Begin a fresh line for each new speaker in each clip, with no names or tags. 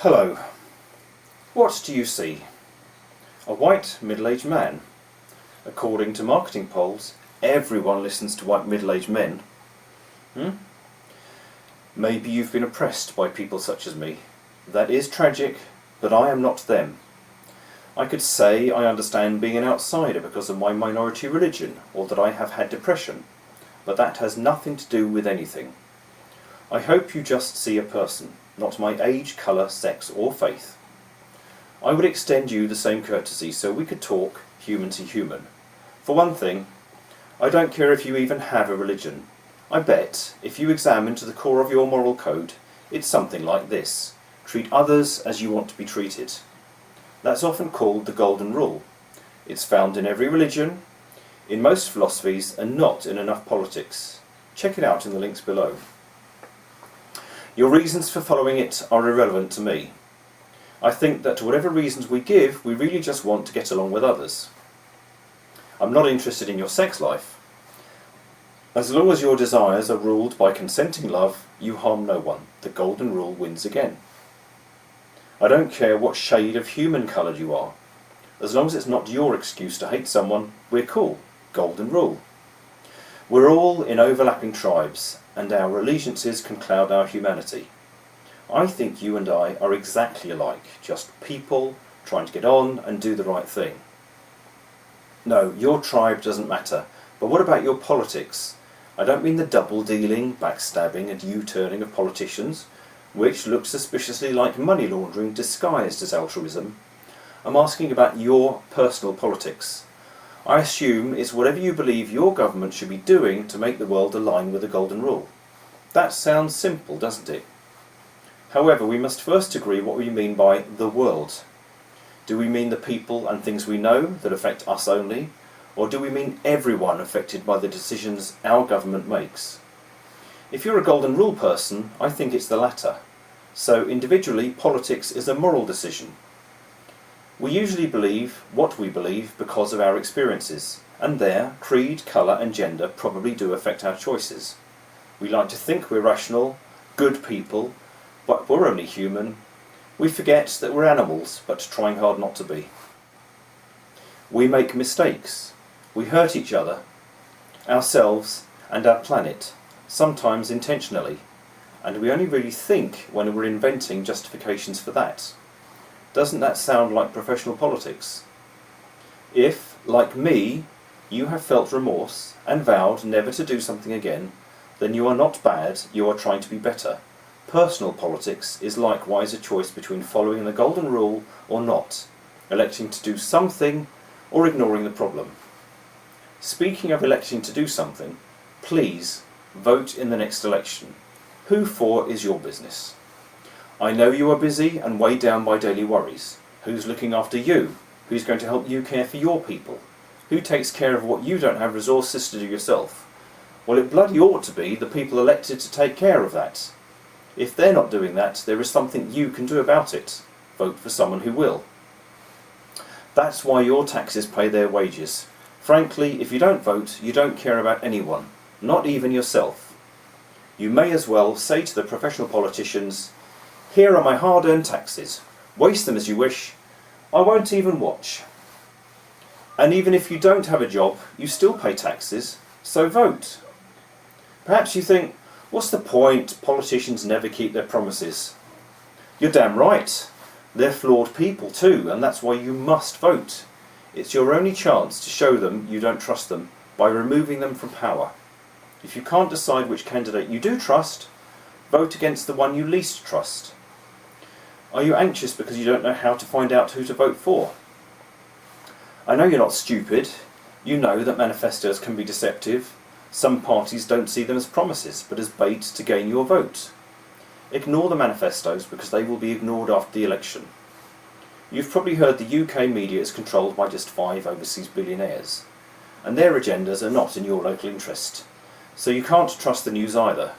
Hello. What do you see? A white middle-aged man. According to marketing polls, everyone listens to white middle-aged men. Maybe you've been oppressed by people such as me. That is tragic, but I am not them. I could say I understand being an outsider because of my minority religion, or that I have had depression, but that has nothing to do with anything. I hope you just see a person, not my age, colour, sex or faith. I would extend you the same courtesy so we could talk human to human. For one thing, I don't care if you even have a religion. I bet, if you examine to the core of your moral code, it's something like this. Treat others as you want to be treated. That's often called the Golden Rule. It's found in every religion, in most philosophies, and not in enough politics. Check it out in the links below. Your reasons for following it are irrelevant to me. I think that whatever reasons we give, we really just want to get along with others. I'm not interested in your sex life. As long as your desires are ruled by consenting love, you harm no one. The Golden Rule wins again. I don't care what shade of human coloured you are. As long as it's not your excuse to hate someone, we're cool. Golden Rule. We're all in overlapping tribes, and our allegiances can cloud our humanity. I think you and I are exactly alike, just people trying to get on and do the right thing. No, your tribe doesn't matter, but what about your politics? I don't mean the double-dealing, backstabbing and U-turning of politicians, which look suspiciously like money laundering disguised as altruism. I'm asking about your personal politics. I assume it's whatever you believe your government should be doing to make the world align with the Golden Rule. That sounds simple, doesn't it? However, we must first agree what we mean by the world. Do we mean the people and things we know that affect us only, or do we mean everyone affected by the decisions our government makes? If you're a Golden Rule person, I think it's the latter. So individually, politics is a moral decision. We usually believe what we believe because of our experiences, and there, creed, colour and gender probably do affect our choices. We like to think we're rational, good people, but we're only human. We forget that we're animals, but trying hard not to be. We make mistakes. We hurt each other, ourselves and our planet, sometimes intentionally, and we only really think when we're inventing justifications for that. Doesn't that sound like professional politics? If, like me, you have felt remorse and vowed never to do something again, then you are not bad, you are trying to be better. Personal politics is likewise a choice between following the Golden Rule or not, electing to do something or ignoring the problem. Speaking of electing to do something, please vote in the next election. Who for is your business. I know you are busy and weighed down by daily worries. Who's looking after you? Who's going to help you care for your people? Who takes care of what you don't have resources to do yourself? Well, it bloody ought to be the people elected to take care of that. If they're not doing that, there is something you can do about it. Vote for someone who will. That's why your taxes pay their wages. Frankly, if you don't vote, you don't care about anyone, not even yourself. You may as well say to the professional politicians, "Here are my hard-earned taxes. Waste them as you wish. I won't even watch." And even if you don't have a job, you still pay taxes, so vote. Perhaps you think, what's the point? Politicians never keep their promises. You're damn right. They're flawed people too, and that's why you must vote. It's your only chance to show them you don't trust them by removing them from power. If you can't decide which candidate you do trust, vote against the one you least trust. Are you anxious because you don't know how to find out who to vote for? I know you're not stupid. You know that manifestos can be deceptive. Some parties don't see them as promises, but as bait to gain your vote. Ignore the manifestos because they will be ignored after the election. You've probably heard the UK media is controlled by just 5 overseas billionaires, and their agendas are not in your local interest. So you can't trust the news either.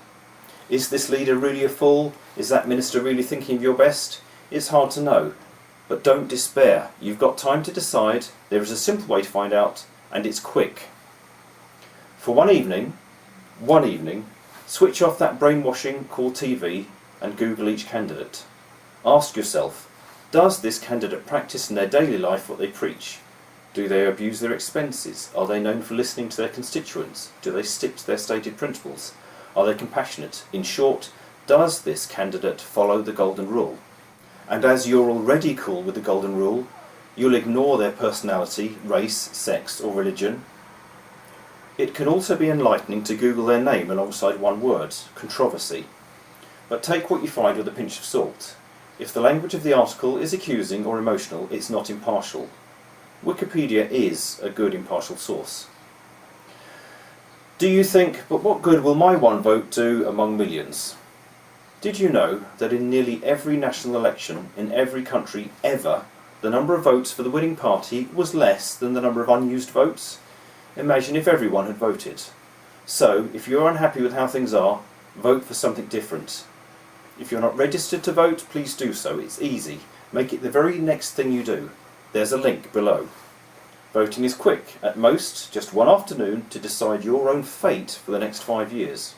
Is this leader really a fool? Is that minister really thinking of your best? It's hard to know, but don't despair. You've got time to decide. There is a simple way to find out, and it's quick. For one evening, switch off that brainwashing called TV and Google each candidate. Ask yourself, does this candidate practice in their daily life what they preach? Do they abuse their expenses? Are they known for listening to their constituents? Do they stick to their stated principles? Are they compassionate? In short, does this candidate follow the Golden Rule? And as you're already cool with the Golden Rule, you'll ignore their personality, race, sex or religion. It can also be enlightening to Google their name alongside one word, controversy. But take what you find with a pinch of salt. If the language of the article is accusing or emotional, it's not impartial. Wikipedia is a good impartial source. Do you think, but what good will my one vote do among millions? Did you know that in nearly every national election in every country ever, the number of votes for the winning party was less than the number of unused votes? Imagine if everyone had voted. So, if you're unhappy with how things are, vote for something different. If you're not registered to vote, please do so. It's easy. Make it the very next thing you do. There's a link below. Voting is quick, at most just one afternoon to decide your own fate for the next 5 years.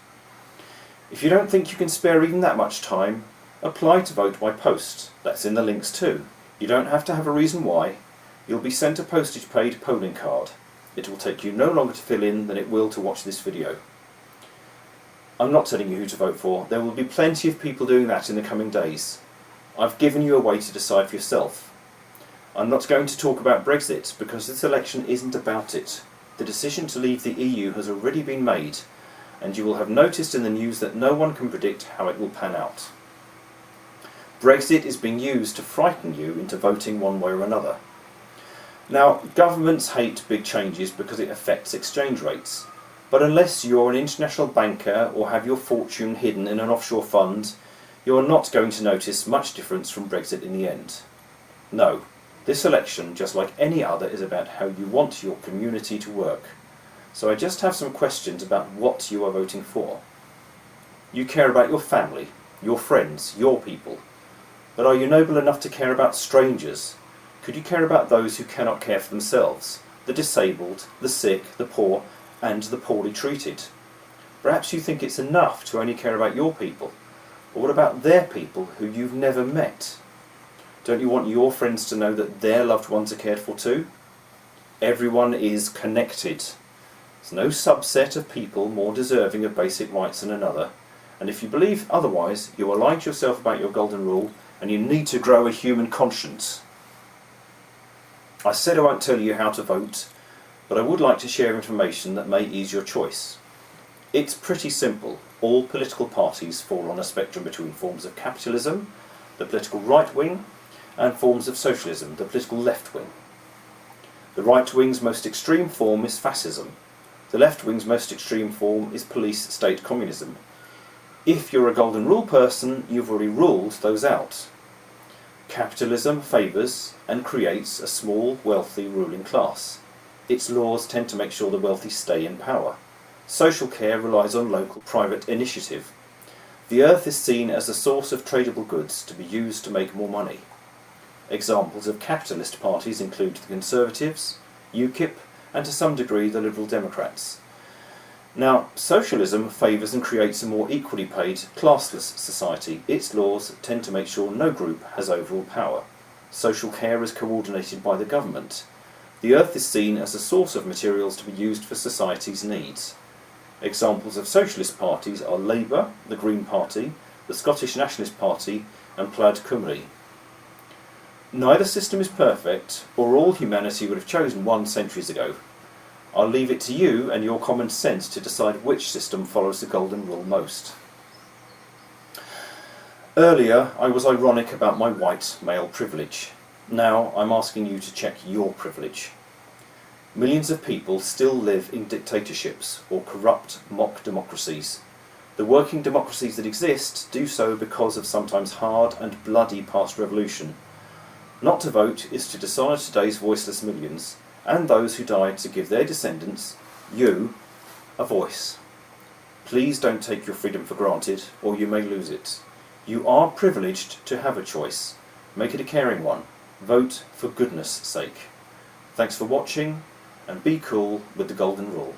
If you don't think you can spare even that much time, apply to vote by post. That's in the links too. You don't have to have a reason why. You'll be sent a postage paid polling card. It will take you no longer to fill in than it will to watch this video. I'm not telling you who to vote for. There will be plenty of people doing that in the coming days. I've given you a way to decide for yourself. I'm not going to talk about Brexit because this election isn't about it. The decision to leave the EU has already been made, and you will have noticed in the news that no one can predict how it will pan out. Brexit is being used to frighten you into voting one way or another. Now, governments hate big changes because it affects exchange rates. But unless you're an international banker or have your fortune hidden in an offshore fund, you're not going to notice much difference from Brexit in the end. No, this election, just like any other, is about how you want your community to work. So I just have some questions about what you are voting for. You care about your family, your friends, your people. But are you noble enough to care about strangers? Could you care about those who cannot care for themselves? The disabled, the sick, the poor, and the poorly treated? Perhaps you think it's enough to only care about your people. But what about their people who you've never met? Don't you want your friends to know that their loved ones are cared for too? Everyone is connected. There's no subset of people more deserving of basic rights than another. And if you believe otherwise, you are lying to yourself about your Golden Rule, and you need to grow a human conscience. I said I won't tell you how to vote, but I would like to share information that may ease your choice. It's pretty simple. All political parties fall on a spectrum between forms of capitalism, the political right wing, and forms of socialism, the political left wing. The right wing's most extreme form is fascism. The left wing's most extreme form is police-state communism. If you're a Golden Rule person, you've already ruled those out. Capitalism favours and creates a small, wealthy ruling class. Its laws tend to make sure the wealthy stay in power. Social care relies on local private initiative. The earth is seen as a source of tradable goods to be used to make more money. Examples of capitalist parties include the Conservatives, UKIP, and to some degree the Liberal Democrats. Now, socialism favours and creates a more equally paid, classless society. Its laws tend to make sure no group has overall power. Social care is coordinated by the government. The earth is seen as a source of materials to be used for society's needs. Examples of socialist parties are Labour, the Green Party, the Scottish Nationalist Party, and Plaid Cymru. Neither system is perfect, or all humanity would have chosen one centuries ago. I'll leave it to you and your common sense to decide which system follows the Golden Rule most. Earlier, I was ironic about my white male privilege. Now, I'm asking you to check your privilege. Millions of people still live in dictatorships or corrupt mock democracies. The working democracies that exist do so because of sometimes hard and bloody past revolution. Not to vote is to dishonour today's voiceless millions, and those who died to give their descendants, you, a voice. Please don't take your freedom for granted, or you may lose it. You are privileged to have a choice. Make it a caring one. Vote for goodness sake. Thanks for watching, and be cool with the Golden Rule.